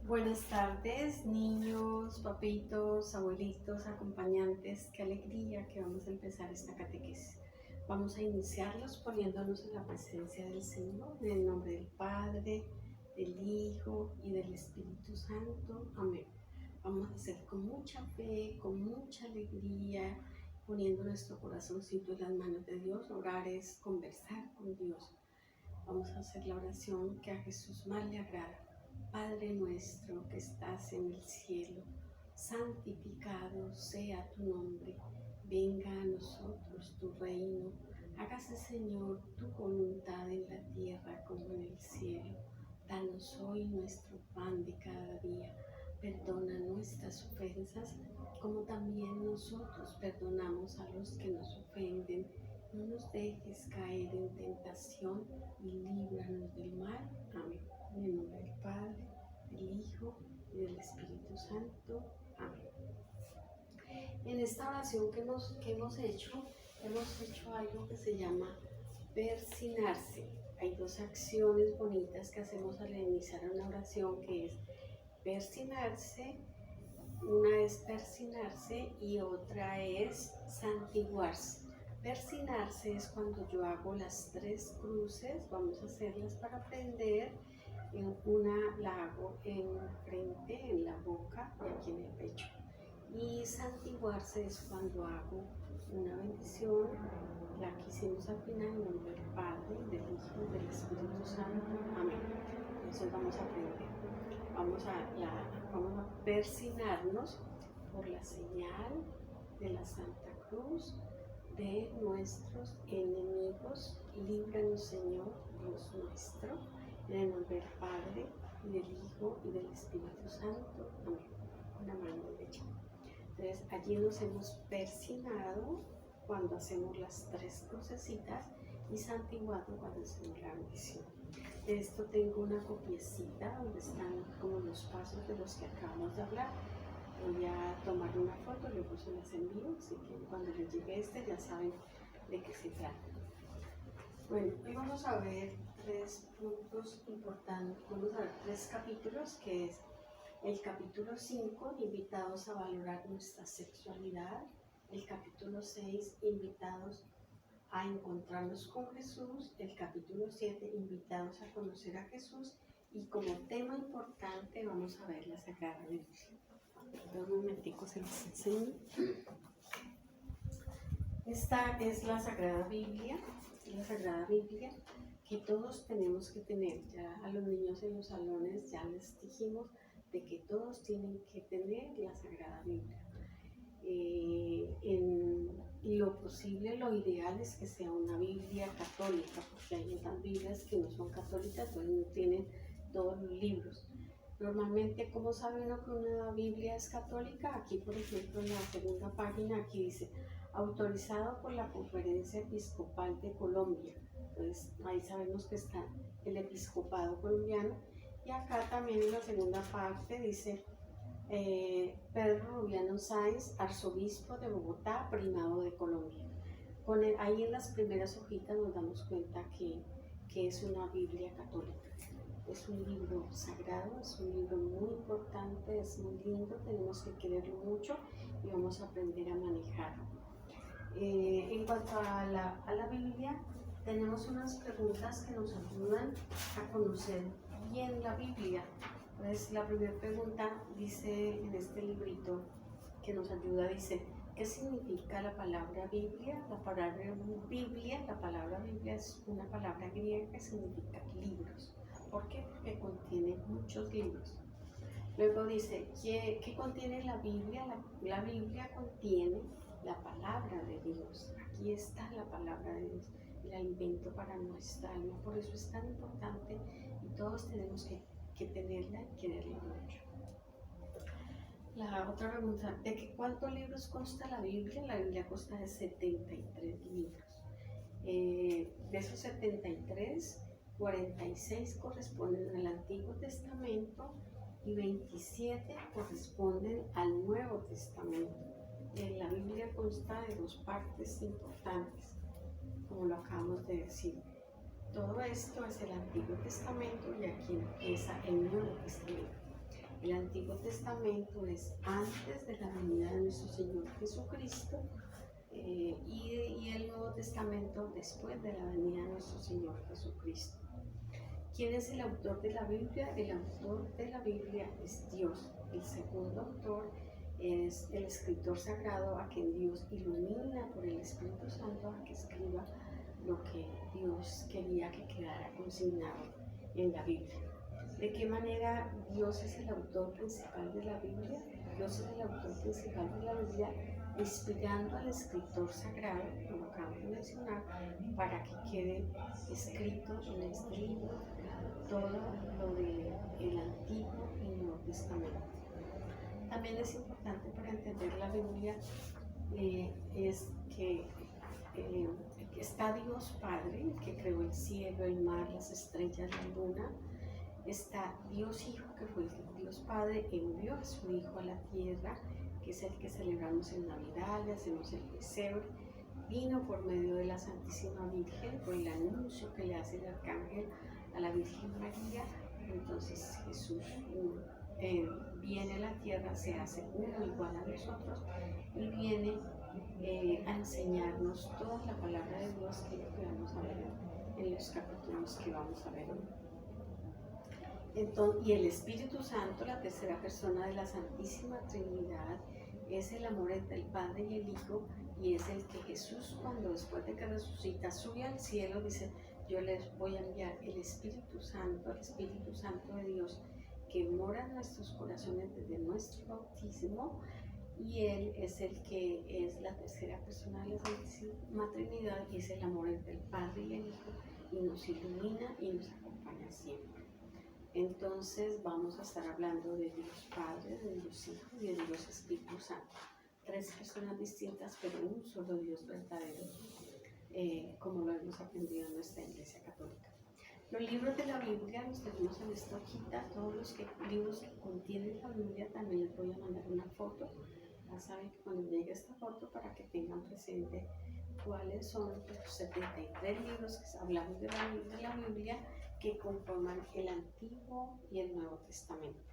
Buenas tardes, niños, papitos, abuelitos, acompañantes. Qué alegría que vamos a empezar esta catequesis. Vamos a iniciarlos poniéndonos en la presencia del Señor, en el nombre del Padre, del Hijo y del Espíritu Santo. Amén. Vamos a hacer con mucha fe, con mucha alegría, poniendo nuestro corazoncito en las manos de Dios. Orar es conversar con Dios. Vamos a hacer la oración que a Jesús más le agrada. Padre nuestro que estás en el cielo, santificado sea tu nombre. Venga a nosotros tu reino. Hágase, Señor, tu voluntad en la tierra como en el cielo. Danos hoy nuestro pan de cada día. Perdona nuestras ofensas, como también nosotros perdonamos a los que nos ofenden. No nos dejes caer en tentación y líbranos del mal. Amén. En el nombre del Padre, del Hijo y del Espíritu Santo. Amén. En esta oración que hemos hecho algo que se llama persignarse. Hay dos acciones bonitas que hacemos al iniciar una oración, que es persignarse. Una es persignarse y otra es santiguarse. Persignarse es cuando yo hago las tres cruces. Vamos a hacerlas para aprender. Una la hago en frente, en la boca y aquí en el pecho. Y santiguarse es cuando hago una bendición, la que hicimos al final, en nombre del Padre, del Hijo y del Espíritu Santo. Amén. Entonces vamos a aprender. Vamos a persignarnos por la señal de la Santa Cruz de nuestros enemigos. Líbranos, Señor, Dios nuestro, en el nombre del Padre, y del Hijo y del Espíritu Santo. Amén. Una mano derecha. Entonces, allí nos hemos persignado cuando hacemos las tres crucecitas y santiguado cuando hacemos la bendición. De esto tengo una copiecita donde están como los pasos de los que acabamos de hablar. Voy a tomar una foto, luego se las envío, así que cuando les llegue ya saben de qué se trata. Bueno, hoy vamos a ver tres puntos importantes, vamos a ver tres capítulos, que es el capítulo 5, invitados a valorar nuestra sexualidad; el capítulo 6, invitados a encontrarnos con Jesús; el capítulo 7, invitados a conocer a Jesús; y como tema importante vamos a ver la Sagrada Biblia. Un momentico se los enseño. Esta es la Sagrada Biblia que todos tenemos que tener. Ya a los niños en los salones ya les dijimos de que todos tienen que tener la Sagrada Biblia. En lo posible, lo ideal es que sea una Biblia católica, porque hay otras Biblias que no son católicas, pues no tienen todos los libros. Normalmente, ¿cómo sabe uno que una Biblia es católica? Aquí, por ejemplo, en la segunda página, aquí dice, autorizado por la Conferencia Episcopal de Colombia. Entonces, ahí sabemos que está el episcopado colombiano. Y acá también en la segunda parte dice, Pedro Rubiano Sáenz, arzobispo de Bogotá, primado de Colombia. Ahí en las primeras hojitas nos damos cuenta que es una Biblia católica. Es un libro sagrado, es un libro muy importante, es muy lindo, tenemos que quererlo mucho y vamos a aprender a manejarlo. En cuanto a la Biblia, tenemos unas preguntas que nos ayudan a conocer bien la Biblia. Entonces, la primera pregunta dice en este librito que nos ayuda, dice, ¿qué significa la palabra Biblia? La palabra Biblia es una palabra griega que significa libros. ¿Por qué? Porque contiene muchos libros. Luego dice, ¿qué contiene la Biblia? La Biblia contiene la palabra de Dios. Aquí está la palabra de Dios, el alimento para nuestra alma. Por eso es tan importante y todos tenemos que tenerla y quererla mucho. La otra pregunta, ¿de cuántos libros consta la Biblia? La Biblia consta de 73 libros. De esos 73, 46 corresponden al Antiguo Testamento y 27 corresponden al Nuevo Testamento. La Biblia consta de dos partes importantes, como lo acabamos de decir. Todo esto es el Antiguo Testamento y aquí empieza el Nuevo Testamento. El Antiguo Testamento es antes de la venida de nuestro Señor Jesucristo y el Nuevo Testamento después de la venida de nuestro Señor Jesucristo. ¿Quién es el autor de la Biblia? El autor de la Biblia es Dios. El segundo autor es el escritor sagrado a quien Dios ilumina por el Espíritu Santo a que escriba lo que Dios quería que quedara consignado en la Biblia. ¿De qué manera Dios es el autor principal de la Biblia? Dios es el autor principal de la Biblia, inspirando al escritor sagrado, como acabamos de mencionar, para que quede escrito en este libro todo lo del Antiguo y Nuevo Testamento. También es importante para entender la Biblia es que está Dios Padre, que creó el cielo, el mar, las estrellas, la luna. Está Dios Hijo, que fue Dios Padre, envió a su Hijo a la tierra, que es el que celebramos en Navidad, le hacemos el pesebre. Vino por medio de la Santísima Virgen, por el anuncio que le hace el arcángel a la Virgen María. Entonces Jesús viene a la tierra, se hace uno igual a nosotros y viene a enseñarnos toda la palabra de Dios, que es lo que vamos a ver en los capítulos que vamos a ver hoy. Entonces, y el Espíritu Santo, la tercera persona de la Santísima Trinidad, es el amor entre el Padre y el Hijo, y es el que Jesús, cuando después de que resucita, sube al cielo, dice: yo les voy a enviar el Espíritu Santo de Dios, que mora en nuestros corazones desde nuestro bautismo, y Él es el que es la tercera persona de la Santísima Trinidad, y es el amor entre el Padre y el Hijo, y nos ilumina y nos acompaña siempre. Entonces vamos a estar hablando de Dios Padre, de Dios Hijo y de Dios Espíritu Santo. Tres personas distintas, pero un solo Dios verdadero, como lo hemos aprendido en nuestra Iglesia Católica. Los libros de la Biblia los tenemos en esta hojita. Todos los libros que contienen la Biblia también les voy a mandar una foto. Ya saben que cuando llegue esta foto, para que tengan presente cuáles son los 73 libros que hablamos de la Biblia, que conforman el Antiguo y el Nuevo Testamento.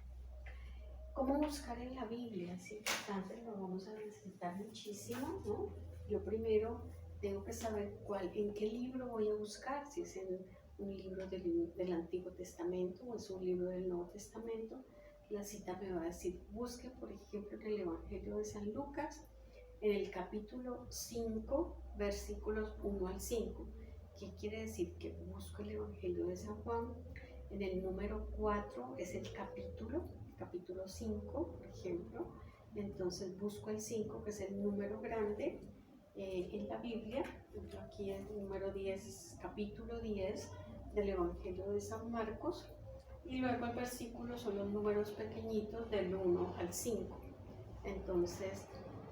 ¿Cómo buscar en la Biblia? Es importante, lo vamos a necesitar muchísimo, ¿no? Yo primero tengo que saber en qué libro voy a buscar, si es en un libro del Antiguo Testamento o es un libro del Nuevo Testamento. La cita me va a decir: busque, por ejemplo, en el Evangelio de San Lucas, en el capítulo 5, versículos 1 al 5. ¿Qué quiere decir? Que busco el Evangelio de San Juan. En el número 4 es el capítulo 5, por ejemplo. Entonces busco el 5, que es el número grande en la Biblia. Aquí es el número 10, capítulo 10 del Evangelio de San Marcos. Y luego el versículo son los números pequeñitos del 1 al 5. Entonces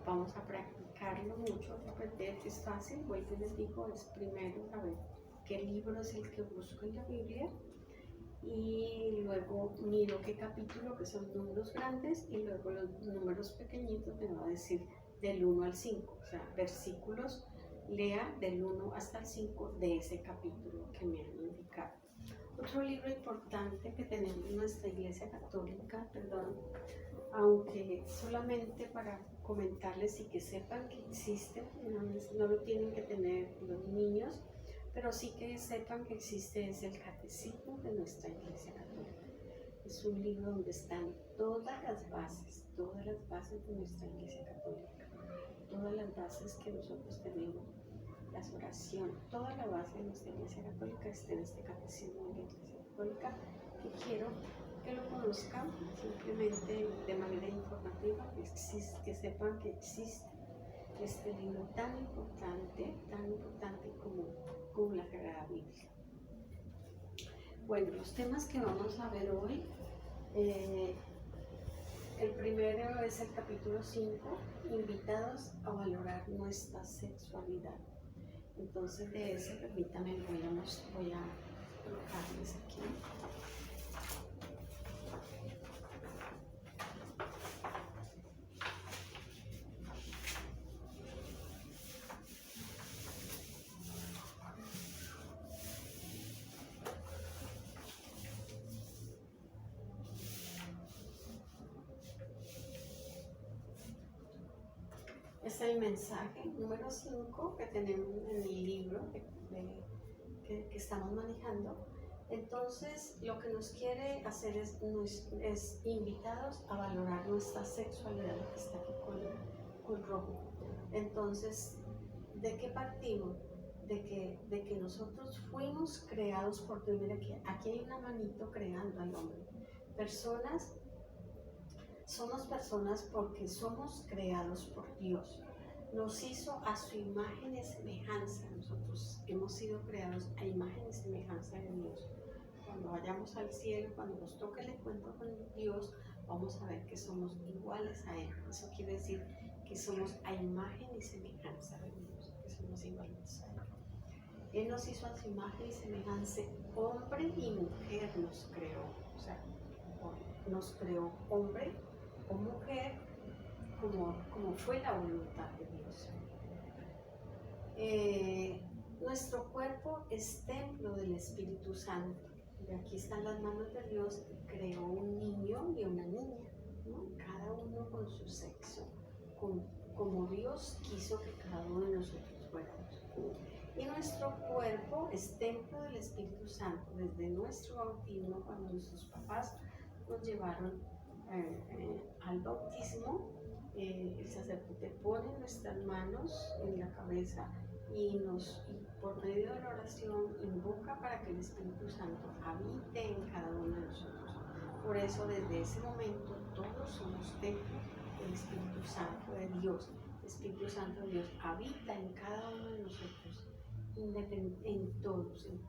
vamos a practicarlo mucho, aprender, es fácil. Vuelvo y les digo, es primero saber qué libro es el que busco en la Biblia, y luego miro qué capítulo, que son números grandes, y luego los números pequeñitos me va a decir del 1 al 5, o sea, versículos, lea del 1 hasta el 5 de ese capítulo que me han indicado. Otro libro importante que tenemos en nuestra Iglesia Católica, aunque solamente para comentarles y que sepan que existe, no lo tienen que tener los niños, pero sí que sepan que existe, es el Catecismo de nuestra Iglesia Católica. Es un libro donde están todas las bases de nuestra Iglesia Católica, todas las bases que nosotros tenemos, las oraciones, toda la base de nuestra Iglesia Católica está en este Catecismo de la Iglesia Católica, que quiero que lo conozcan simplemente de manera informativa, que sepan que existe este libro tan importante como la Sagrada Biblia. Bueno, los temas que vamos a ver hoy, el primero es el capítulo 5, invitados a valorar nuestra sexualidad. Entonces de ese, permítanme, voy a colocarles aquí. es el mensaje número 5 que tenemos en el libro que estamos manejando. Entonces, lo que nos quiere hacer es invitarnos a valorar nuestra sexualidad, lo que está aquí con rojo. Entonces, ¿de qué partimos? De que nosotros fuimos creados por Dios. Mira que aquí hay una manito creando al hombre. Somos personas porque somos creados por Dios. Nos hizo a su imagen y semejanza. Nosotros hemos sido creados a imagen y semejanza de Dios. Cuando vayamos al cielo, cuando nos toque el encuentro con Dios, vamos a ver que somos iguales a Él. Eso quiere decir que somos a imagen y semejanza de Dios, que somos iguales a Él. Él nos hizo a su imagen y semejanza, hombre y mujer nos creó. O sea, nos creó hombre o mujer como fue la voluntad de Dios. Nuestro cuerpo es templo del Espíritu Santo. Y aquí están las manos de Dios, creó un niño y una niña, ¿no? Cada uno con su sexo, como Dios quiso que cada uno de nosotros fuéramos. Y nuestro cuerpo es templo del Espíritu Santo. Desde nuestro bautismo, cuando nuestros papás nos llevaron al bautismo, el sacerdote pone nuestras manos en la cabeza y por medio de la oración invoca para que el Espíritu Santo habite en cada uno de nosotros. Por eso desde ese momento todos somos templo del Espíritu Santo de Dios. El Espíritu Santo de Dios habita en cada uno de nosotros, en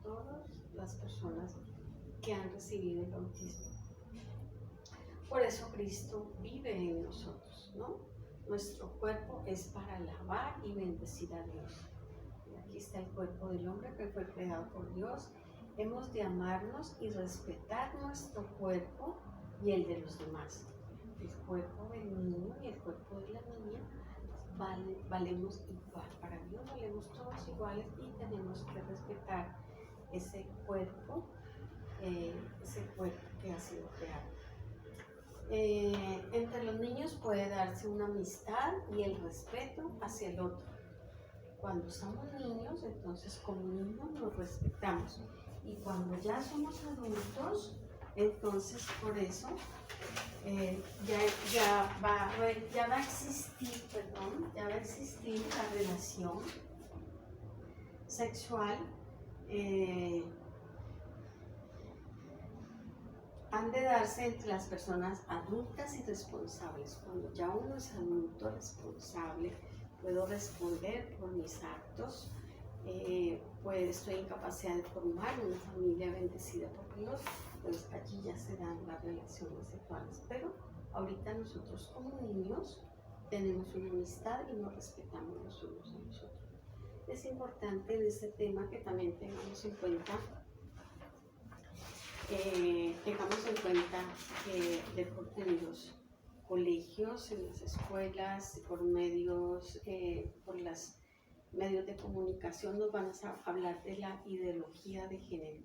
todas las personas que han recibido el bautismo. Por eso Cristo vive en nosotros, ¿no? Nuestro cuerpo es para alabar y bendecir a Dios. Y aquí está el cuerpo del hombre que fue creado por Dios. Hemos de amarnos y respetar nuestro cuerpo y el de los demás. El cuerpo del niño y el cuerpo de la niña valemos igual. Para Dios valemos todos iguales y tenemos que respetar ese cuerpo que ha sido creado. Entre los niños puede darse una amistad y el respeto hacia el otro. Cuando somos niños, entonces como niños nos respetamos. Y cuando ya somos adultos, entonces por eso ya va a existir la relación sexual. Han de darse entre las personas adultas y responsables. Cuando ya uno es adulto, responsable, puedo responder por mis actos, pues estoy en capacidad de formar una familia bendecida por Dios, pues allí ya se dan las relaciones sexuales. Pero ahorita nosotros como niños tenemos una amistad y nos respetamos los unos a los otros. Es importante en este tema que también tengamos en cuenta que en los colegios, en las escuelas, por los medios de comunicación nos van a hablar de la ideología de género.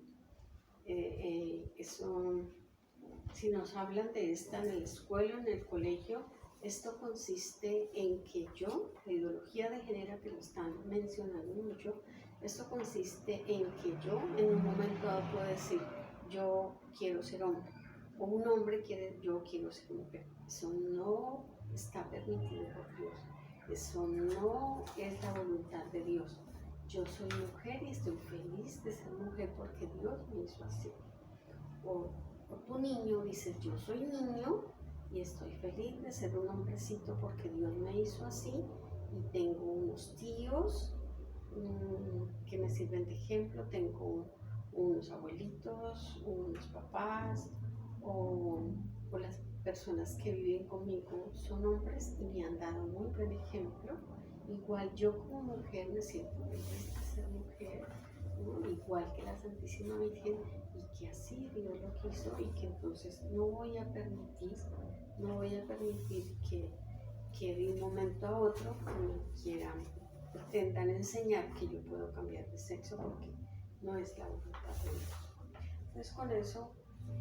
Si nos hablan de esta en la escuela, en el colegio, esto consiste en que la ideología de género que lo están mencionando mucho, esto consiste en que yo en un momento dado puedo decir, yo quiero ser hombre, o un hombre yo quiero ser mujer. Eso no está permitido por Dios, eso no es la voluntad de Dios. Yo soy mujer y estoy feliz de ser mujer porque Dios me hizo así. O tu niño dice, yo soy niño y estoy feliz de ser un hombrecito porque Dios me hizo así, y tengo unos tíos que me sirven de ejemplo, tengo unos abuelitos, unos papás, o las personas que viven conmigo son hombres y me han dado muy buen ejemplo. Igual yo como mujer me siento feliz de ser mujer, ¿no? Igual que la Santísima Virgen, y que así Dios lo quiso, y que entonces no voy a permitir que de un momento a otro pretendan enseñar que yo puedo cambiar de sexo, porque no es la voluntad de Dios. Entonces con eso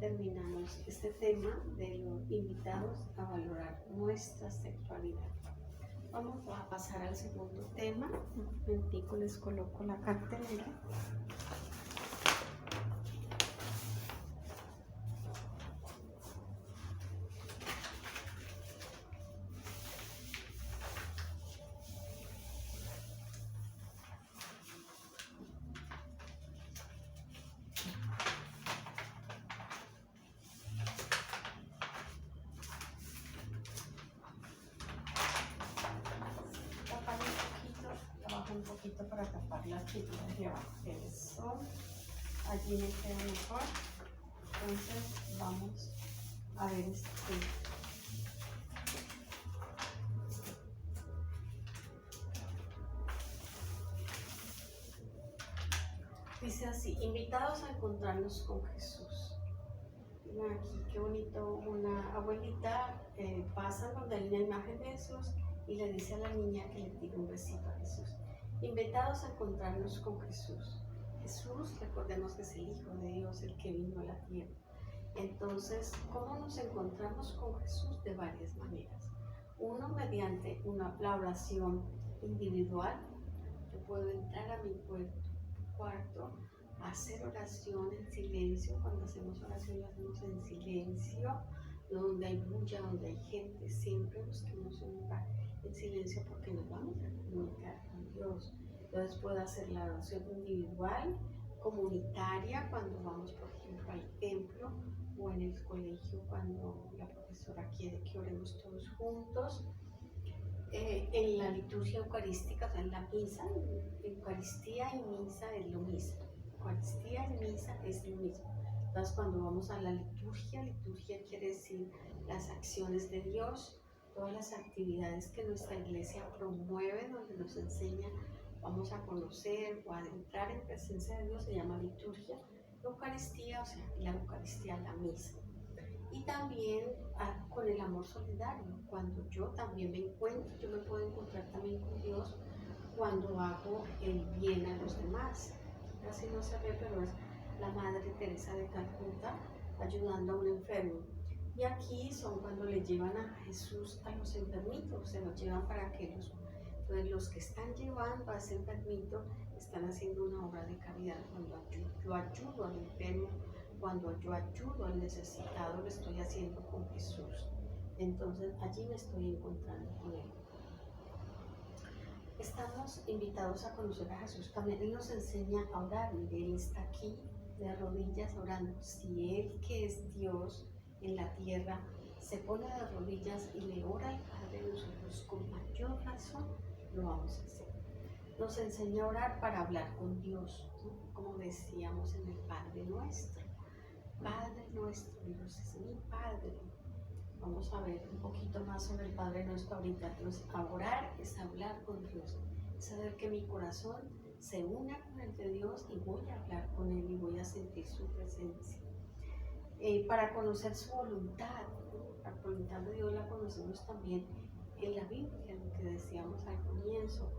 terminamos este tema de los invitados a valorar nuestra sexualidad. Vamos a pasar al segundo tema. Un momentico les coloco la cartelera. Un poquito para tapar las figuras de abajo. Eso, allí me queda mejor. Entonces vamos a ver este. Dice así: invitados a encontrarnos con Jesús. Miren aquí qué bonito, una abuelita pasa donde hay una imagen de Jesús y le dice a la niña que le tire un besito a Jesús. Invitados a encontrarnos con Jesús. Jesús, recordemos que es el Hijo de Dios, el que vino a la tierra. Entonces, ¿cómo nos encontramos con Jesús? De varias maneras. Uno, mediante la oración individual. Yo puedo entrar a mi cuarto, hacer oración en silencio. Cuando hacemos oración, la hacemos en silencio, donde hay bulla, donde hay gente. Siempre busquemos un lugar en silencio porque nos vamos a comunicar con Dios. Entonces puedo hacer la oración individual, comunitaria, cuando vamos, por ejemplo, al templo, o en el colegio cuando la profesora quiere que oremos todos juntos. En la liturgia eucarística, o sea, en la misa, Eucaristía y misa es lo mismo. Eucaristía y misa es lo mismo. Entonces, cuando vamos a la liturgia, liturgia quiere decir las acciones de Dios, todas las actividades que nuestra iglesia promueve, donde nos enseña, vamos a conocer o a entrar en presencia de Dios, se llama liturgia. Eucaristía, o sea, la Eucaristía, la misa. Y también con el amor solidario, cuando yo también me encuentro, yo me puedo encontrar también con Dios cuando hago el bien a los demás. Casi no se ve, pero es la Madre Teresa de Calcuta ayudando a un enfermo. Y aquí son cuando le llevan a Jesús a los enfermitos, se los llevan para que entonces los que están llevando a ese enfermito están haciendo una obra de caridad. Cuando yo ayudo al enfermo, cuando yo ayudo al necesitado, lo estoy haciendo con Jesús. Entonces allí me estoy encontrando con Él. Estamos invitados a conocer a Jesús. También Él nos enseña a orar. Él está aquí de rodillas orando. Si Él, que es Dios en la tierra, se pone de rodillas y le ora al Padre, nosotros con mayor razón lo vamos a hacer. Nos enseña a orar para hablar con Dios, ¿no? Como decíamos en el Padre Nuestro. Padre nuestro, Dios es mi Padre. Vamos a ver un poquito más sobre el Padre Nuestro ahorita. Entonces, orar es hablar con Dios, es saber que mi corazón se una con el de Dios y voy a hablar con Él y voy a sentir su presencia. Para conocer su voluntad, ¿no? La voluntad de Dios la conocemos también en la Biblia, lo que decíamos al comienzo.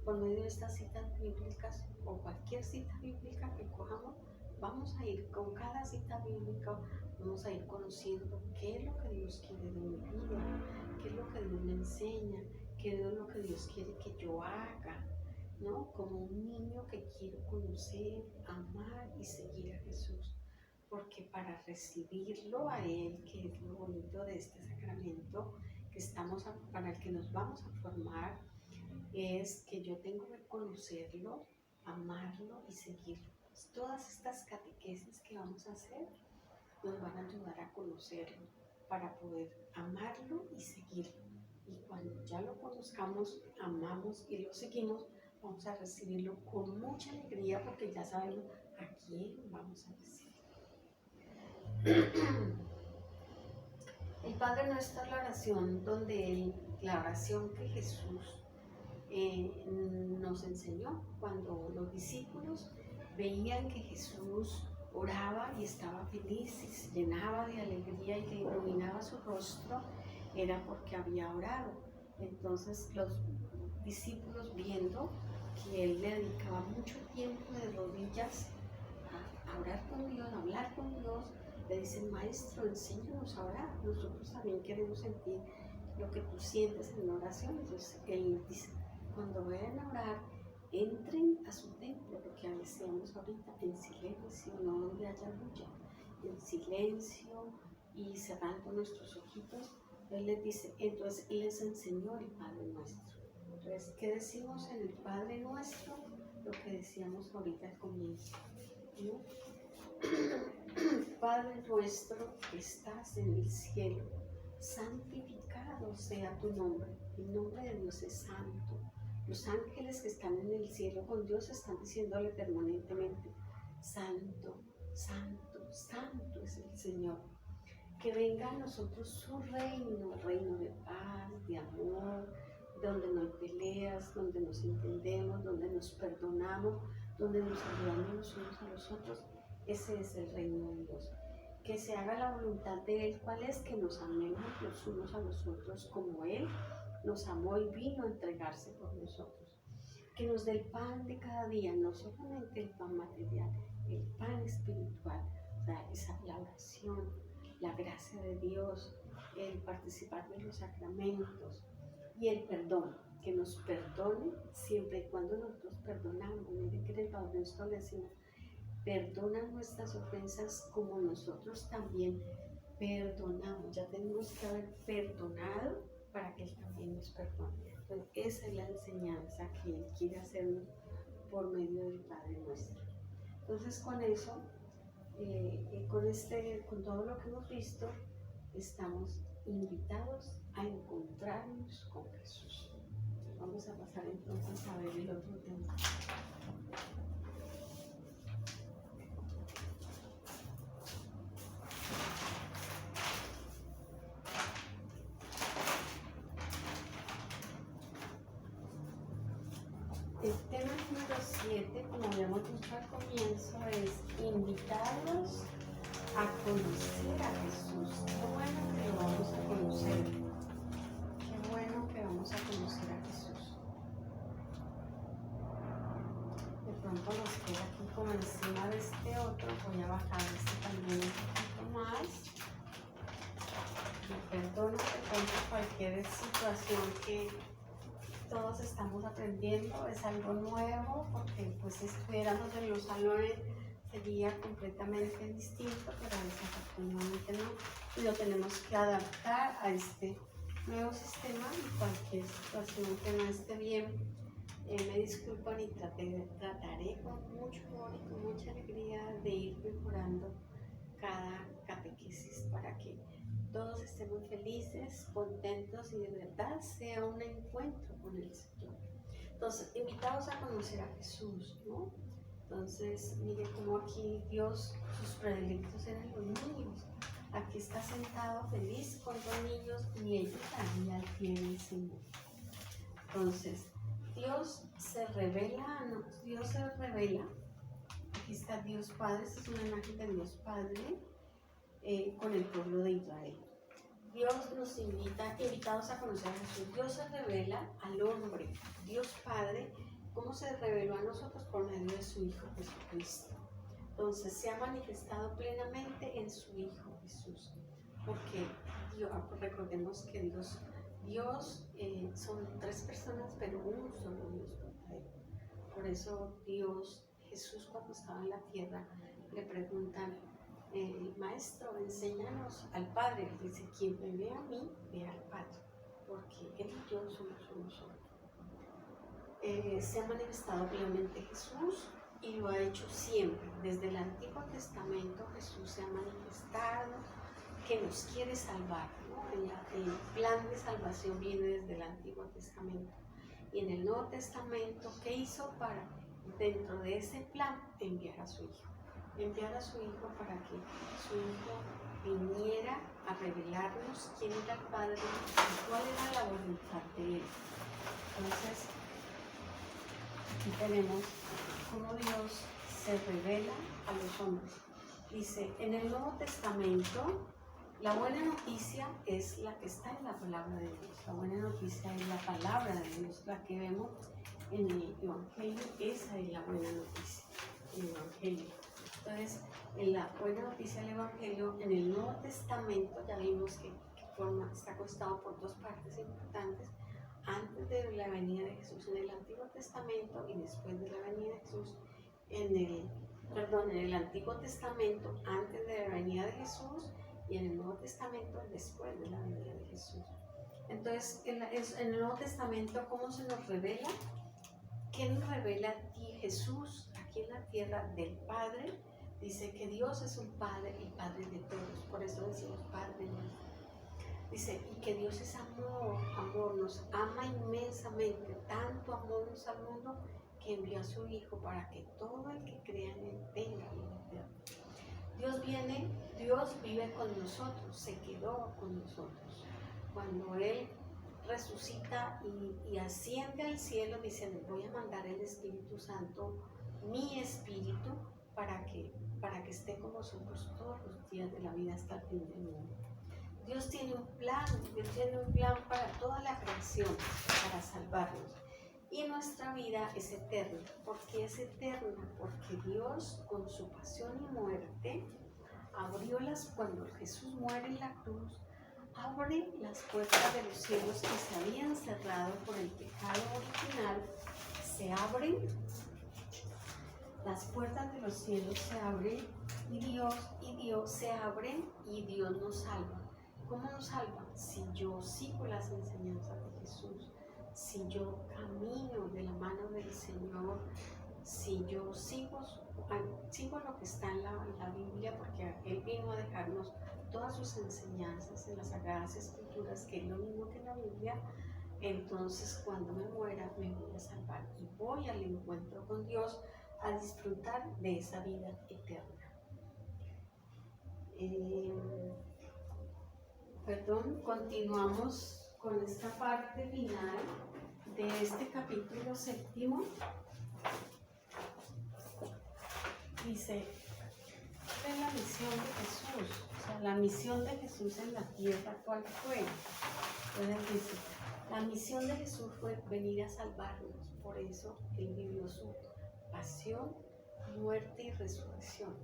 Por medio de estas citas bíblicas o cualquier cita bíblica que cojamos, vamos a ir con cada cita bíblica, vamos a ir conociendo qué es lo que Dios quiere de mi vida, qué es lo que Dios me enseña, qué es lo que Dios quiere que yo haga, ¿no? Como un niño que quiere conocer, amar y seguir a Jesús. Porque para recibirlo a Él, que es lo bonito de este sacramento, para el que nos vamos a formar, es que yo tengo que conocerlo, amarlo y seguirlo. Todas estas catequesis que vamos a hacer nos van a ayudar a conocerlo para poder amarlo y seguirlo. Y cuando ya lo conozcamos, amamos y lo seguimos, vamos a recibirlo con mucha alegría porque ya sabemos a quién vamos a recibir. El Padre Nuestro es la oración la oración que Jesús nos enseñó cuando los discípulos veían que Jesús oraba y estaba feliz y se llenaba de alegría y que iluminaba su rostro, era porque había orado. Entonces los discípulos, viendo que él le dedicaba mucho tiempo de rodillas a orar con Dios, a hablar con Dios, le dicen: maestro, enséñanos a orar. Nosotros también queremos sentir lo que tú sientes en oración. Entonces Él dice, cuando vayan a orar, entren a su templo, lo que decíamos ahorita, en silencio, no donde haya bulla, en silencio y cerrando nuestros ojitos. Él les dice, entonces Él les enseñó el Padre Nuestro. Entonces, ¿qué decimos en el Padre Nuestro? Lo que decíamos ahorita al comienzo, ¿no? Padre nuestro que estás en el cielo, santificado sea tu nombre. El nombre de Dios es santo. Los ángeles que están en el cielo con Dios están diciéndole permanentemente, santo, santo, santo es el Señor. Que venga a nosotros su reino, reino de paz, de amor, donde no hay peleas, donde nos entendemos, donde nos perdonamos, donde nos ayudamos los unos a los otros. Ese es el reino de Dios. Que se haga la voluntad de Él, ¿cuál es? Que nos amemos los unos a los otros como Él nos amó y vino a entregarse por nosotros. Que nos dé el pan de cada día, no solamente el pan material, el pan espiritual, o sea, la oración, la gracia de Dios, el participar de los sacramentos y el perdón, que nos perdone siempre y cuando nosotros perdonamos. Miren que en el Padre Nuestro le decimos, perdona nuestras ofensas como nosotros también perdonamos. Ya tenemos que haber perdonado para que Él también nos perdone. Entonces, esa es la enseñanza que Él quiere hacernos por medio del Padre Nuestro. Entonces, con eso, con todo lo que hemos visto, estamos invitados a encontrarnos con Jesús. Vamos a pasar entonces a ver el otro tema. El tema número 7, como habíamos dicho al comienzo, es invitados a conocer a Jesús. Qué bueno que lo vamos a conocer. Qué bueno que vamos a conocer a Jesús. De pronto nos queda aquí como encima de este otro. Voy a bajar este también un poquito más. Me perdono de pronto cualquier situación que todos estamos aprendiendo, es algo nuevo, porque pues si estuviéramos en los salones sería completamente distinto, pero desafortunadamente no, y lo tenemos que adaptar a este nuevo sistema. Y cualquier situación que no esté bien, me disculpan y trataré con mucho amor y con mucha alegría de ir mejorando cada catequesis para que todos estemos felices, contentos y de verdad sea un encuentro con el Señor. Entonces, invitados a conocer a Jesús, ¿no? Entonces, mire cómo aquí Dios, sus predilectos eran los niños. Aquí está sentado feliz con dos niños y ellos ahí al pie del Señor. Entonces, Dios se revela, aquí está Dios Padre, esta es una imagen de Dios Padre, con el pueblo de Israel. Dios nos invitados a conocer a Jesús. Dios se revela al hombre, Dios Padre, ¿cómo se reveló a nosotros? Por medio de su Hijo Jesucristo. Entonces se ha manifestado plenamente en su Hijo Jesús, porque recordemos que Dios son tres personas, pero un solo Dios verdadero. Por eso Jesús cuando estaba en la tierra, le preguntan, Maestro, enséñanos al Padre. Él dice, quien me ve a mí, ve al Padre, porque Él y yo somos uno solo. Se ha manifestado plenamente Jesús y lo ha hecho siempre. Desde el Antiguo Testamento Jesús se ha manifestado que nos quiere salvar, ¿no? El plan de salvación viene desde el Antiguo Testamento. Y en el Nuevo Testamento, ¿qué hizo para, dentro de ese plan, enviar a su Hijo? Enviar a su Hijo para que su Hijo viniera a revelarnos quién era el Padre y cuál era la voluntad de Él. Entonces, aquí tenemos cómo Dios se revela a los hombres. Dice, en el Nuevo Testamento, la buena noticia es la que está en la palabra de Dios. La buena noticia es la palabra de Dios, la que vemos en el Evangelio. Esa es la buena noticia, el Evangelio. Entonces, en la buena noticia del Evangelio, en el Nuevo Testamento ya vimos que está constado por dos partes importantes, antes de la venida de Jesús en el Antiguo Testamento y después de la venida de Jesús en el Antiguo Testamento antes de la venida de Jesús y en el Nuevo Testamento después de la venida de Jesús. Entonces, en el Nuevo Testamento, ¿cómo se nos revela? ¿Qué nos revela a ti Jesús aquí en la tierra del Padre? Dice que Dios es un Padre, el Padre de todos, por eso decimos Padre nuestro. Dice, y que Dios es amor, nos ama inmensamente, tanto amor nos al mundo que envió a su Hijo para que todo el que crea en Él tenga vida eterna. Dios vive con nosotros, se quedó con nosotros. Cuando Él resucita y asciende al cielo, dice, les voy a mandar el Espíritu Santo, mi Espíritu, para que esté con vosotros todos los días de la vida hasta el fin del mundo. Dios tiene un plan para toda la creación, para salvarnos. Y nuestra vida es eterna. ¿Por qué es eterna? Porque Dios, con su pasión y muerte, cuando Jesús muere en la cruz, abre las puertas de los cielos que se habían cerrado por el pecado original. Se abren, las puertas de los cielos se abren y Dios se abren y Dios nos salva. ¿Cómo nos salva? Si yo sigo las enseñanzas de Jesús, si yo camino de la mano del Señor, si yo sigo lo que está en la Biblia, porque Él vino a dejarnos todas sus enseñanzas en las Sagradas Escrituras, que es lo mismo que la Biblia. Entonces cuando me muera me voy a salvar y voy al encuentro con Dios a disfrutar de esa vida eterna. Continuamos con esta parte final de este capítulo 7. Dice, esta es la misión de Jesús, o sea, la misión de Jesús en la tierra, ¿cuál fue? Entonces dice, la misión de Jesús fue venir a salvarnos, por eso Él vivió su pasión, muerte y resurrección.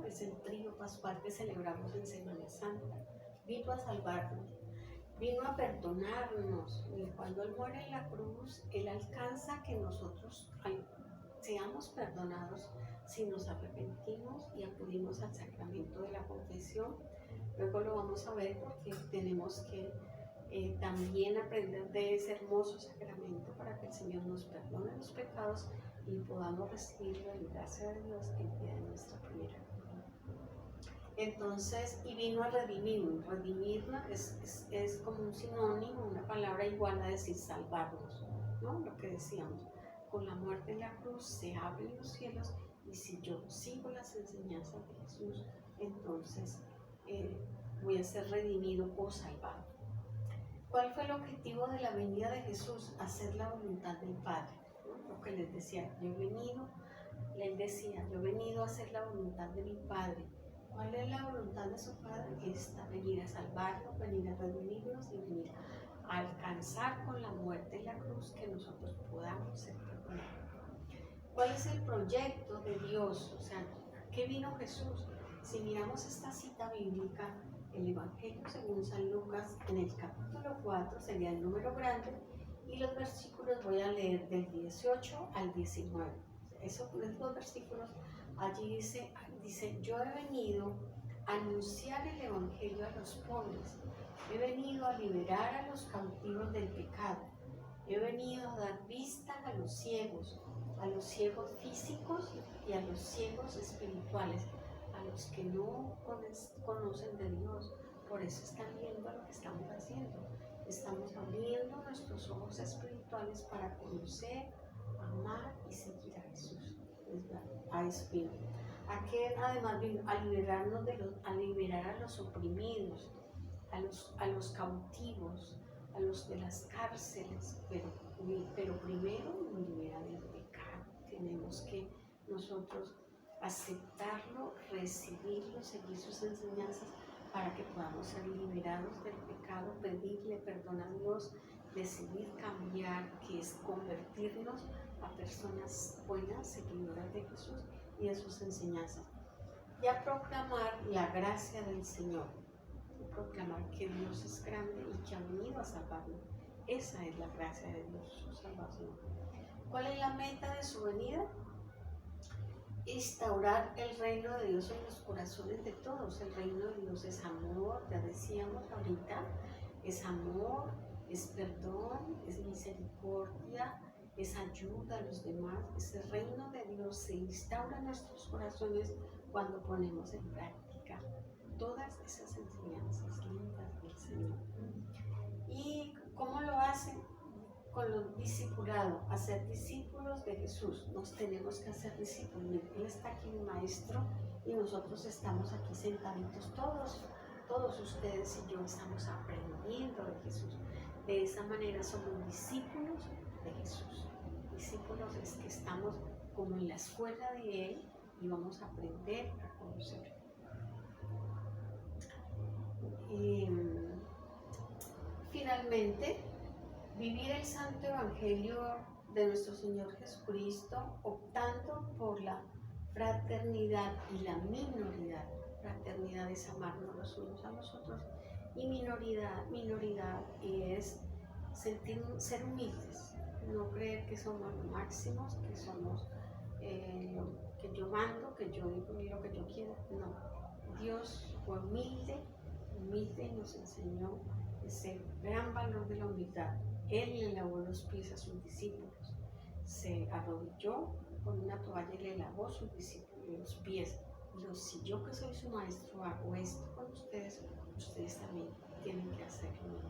Es el trío pascual que celebramos en Semana Santa. Vino a salvarnos, vino a perdonarnos, y cuando Él muere en la cruz, Él alcanza que nosotros seamos perdonados si nos arrepentimos y acudimos al sacramento de la confesión. Luego lo vamos a ver porque tenemos que también aprender de ese hermoso sacramento para que el Señor nos perdone los pecados y podamos recibir la gracia de Dios el día de nuestra primera comunión. Entonces, y vino a redimirnos. Redimirnos es como un sinónimo, una palabra igual a decir salvarnos, ¿no? Lo que decíamos, con la muerte en la cruz se abren los cielos, y si yo sigo las enseñanzas de Jesús, entonces voy a ser redimido o salvado. ¿Cuál fue el objetivo de la venida de Jesús? Hacer la voluntad del Padre, ¿no? Lo que les decía, Él decía, yo he venido a hacer la voluntad de mi Padre. ¿Cuál es la voluntad de su Padre? Esta, venir a salvarnos, venir a redimirnos y venir a alcanzar con la muerte en la cruz que nosotros podamos ser perdonados. ¿Cuál es el proyecto de Dios? O sea, ¿a qué vino Jesús? Si miramos esta cita bíblica, el Evangelio según San Lucas, en el capítulo 4 sería el número grande, y los versículos voy a leer del 18 al 19. Esos dos versículos, allí dice, yo he venido a anunciar el Evangelio a los pobres, he venido a liberar a los cautivos del pecado, he venido a dar vista a los ciegos físicos y a los ciegos espirituales, a los que no conocen de Dios. Por eso están viendo lo que estamos haciendo. Estamos abriendo nuestros ojos espirituales para conocer, amar y seguir a Jesús. A eso vino. ¿A qué además vino? A liberar a los oprimidos, a los cautivos, a los de las cárceles, pero primero nos libera del pecado. Tenemos que nosotros aceptarlo, recibirlo, seguir sus enseñanzas para que podamos ser liberados del pecado, pedirle perdón a Dios, decidir cambiar, que es convertirnos a personas buenas, seguidoras de Jesús y de sus enseñanzas, y a proclamar la gracia del Señor. proclamar que Dios es grande y que ha venido a salvarnos. Esa es la gracia de Dios, su salvación. ¿Cuál es la meta de su venida? Instaurar el reino de Dios en los corazones de todos. El reino de Dios es amor, ya decíamos ahorita, es amor, es perdón, es misericordia, es ayuda a los demás. Ese reino de Dios se instaura en nuestros corazones cuando ponemos en práctica todas esas enseñanzas lindas del Señor. ¿Y cómo lo hacen? Con los discipulados, hacer discípulos de Jesús. Nos tenemos que hacer discípulos. Él está aquí, el Maestro, y nosotros estamos aquí sentaditos, todos ustedes y yo estamos aprendiendo de Jesús. De esa manera somos discípulos de Jesús. Discípulos es que estamos como en la escuela de Él y vamos a aprender a conocerlo. Y finalmente, vivir el santo evangelio de nuestro Señor Jesucristo, optando por la fraternidad y la minoridad. Fraternidad es amarnos los unos a los otros, y minoridad es ser humildes, no creer que somos los máximos, que somos que yo mando, que yo digo lo que yo quiero. No, Dios fue humilde y nos enseñó ese gran valor de la humildad. Él le lavó los pies a sus discípulos, se arrodilló con una toalla y le lavó sus discípulos los pies. Dijo, si yo que soy su maestro hago esto con ustedes, ustedes también tienen que hacerlo.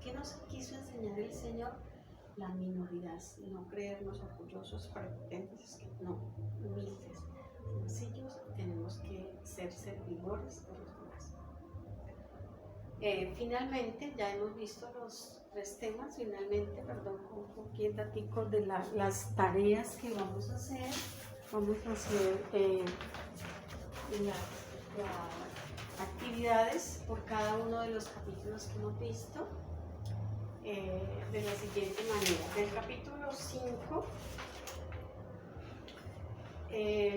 ¿Qué nos quiso enseñar el Señor? La minoridad, no creernos orgullosos, prepotentes, no, humildes, sencillos, tenemos que ser servidores de los demás. Finalmente, ya hemos visto los 3 temas, perdón, un poquito de las tareas que vamos a hacer. Vamos a hacer las actividades por cada uno de los capítulos que hemos visto de la siguiente manera. Del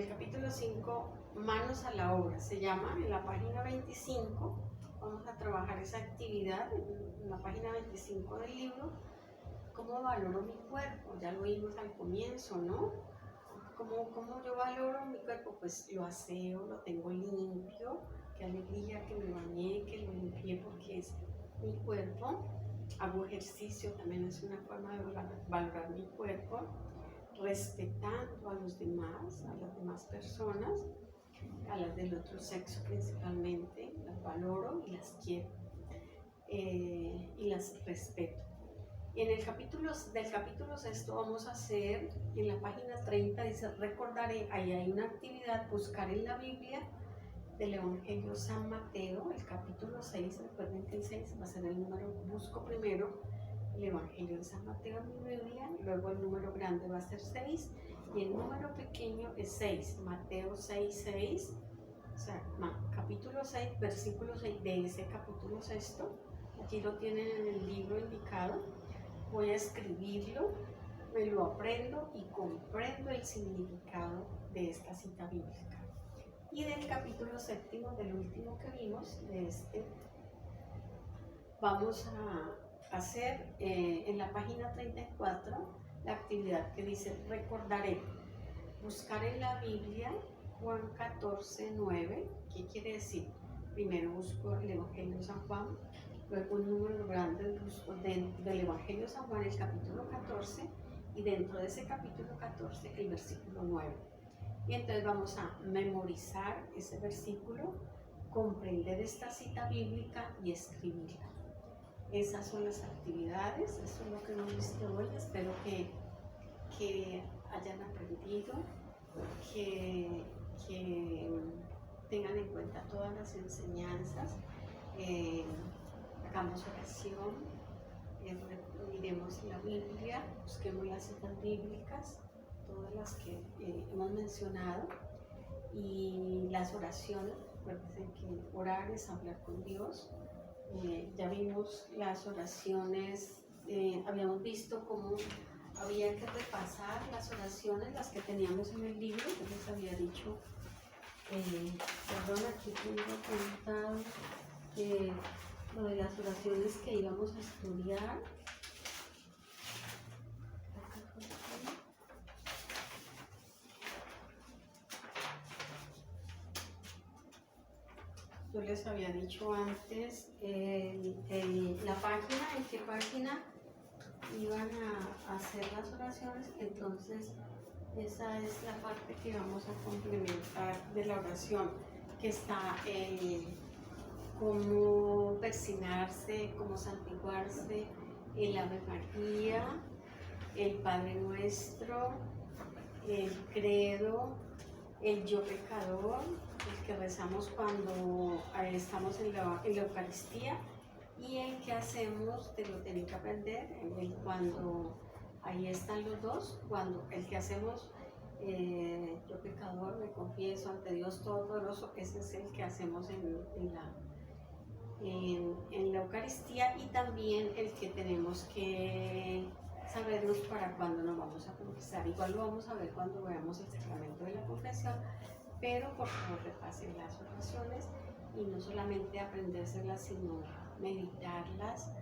capítulo 5, manos a la obra, se llama, en la página 25. Vamos a trabajar esa actividad en la página 25 del libro. ¿Cómo valoro mi cuerpo? Ya lo vimos al comienzo, ¿no? ¿Cómo yo valoro mi cuerpo? Pues lo aseo, lo tengo limpio. Qué alegría que me bañé, que lo limpié porque es mi cuerpo. Hago ejercicio, también es una forma de valorar mi cuerpo. Respetando a los demás, a las demás personas, a las del otro sexo principalmente, las valoro y las quiero y las respeto. En el capítulo 6 vamos a hacer, en la página 30 dice, recordaré, ahí hay una actividad, buscar en la Biblia del Evangelio San Mateo, el capítulo 6, recuerden que el 6 va a ser el número, busco primero el Evangelio de San Mateo en mi Biblia, luego el número grande va a ser 6 y el número pequeño es 6, Mateo 6, o sea, capítulo 6, versículo 6 de ese capítulo 6, aquí lo tienen en el libro indicado. Voy a escribirlo, me lo aprendo y comprendo el significado de esta cita bíblica. Y del capítulo 7, del último que vimos, de este, vamos a hacer en la página 34 la actividad que dice recordaré. Buscar en la Biblia Juan 14:9. ¿Qué quiere decir? Primero busco el Evangelio de San Juan, luego un número grande busco del Evangelio de San Juan, el capítulo 14, y dentro de ese capítulo 14 el versículo 9. Y entonces vamos a memorizar ese versículo, comprender esta cita bíblica y escribirla. Esas son las actividades, eso es lo que hemos visto hoy. Espero que hayan aprendido, que tengan en cuenta todas las enseñanzas. Hagamos oración, miremos la Biblia, busquemos las citas bíblicas, todas las que hemos mencionado, y las oraciones. Recuerden que orar es hablar con Dios. Ya vimos las oraciones, habíamos visto cómo había que repasar las oraciones, las que teníamos en el libro. Yo les había dicho, perdón, aquí tengo apuntado lo de las oraciones que íbamos a estudiar. Yo les había dicho antes la página, en qué página iban a hacer las oraciones, entonces esa es la parte que vamos a complementar de la oración, que está cómo persignarse, cómo santiguarse, el Ave María, el Padre Nuestro, el Credo, el Yo Pecador, el que rezamos cuando estamos en la Eucaristía, y el que hacemos, te lo tengo que aprender, cuando ahí están los dos, cuando el que hacemos, yo pecador, me confieso ante Dios Todopoderoso, ese es el que hacemos en la Eucaristía, y también el que tenemos que sabernos para cuándo nos vamos a confesar. Igual lo vamos a ver cuando veamos el sacramento de la confesión, pero por favor repasen las oraciones y no solamente aprendérselas, sino meditarlas,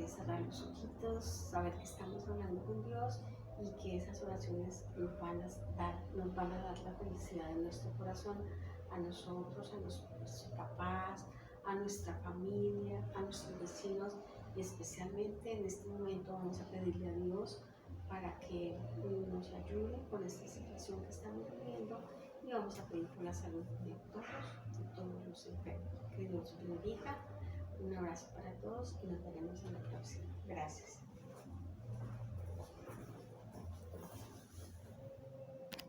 cerrar los ojitos, saber que estamos hablando con Dios y que esas oraciones nos van a dar la felicidad de nuestro corazón a nosotros, a nuestros papás, a nuestra familia, a nuestros vecinos, y especialmente en este momento vamos a pedirle a Dios para que nos ayude con esta situación que estamos viviendo, y vamos a pedir por la salud de todos los enfermos. Que Dios bendiga. Un abrazo para todos y nos veremos en la próxima. Gracias.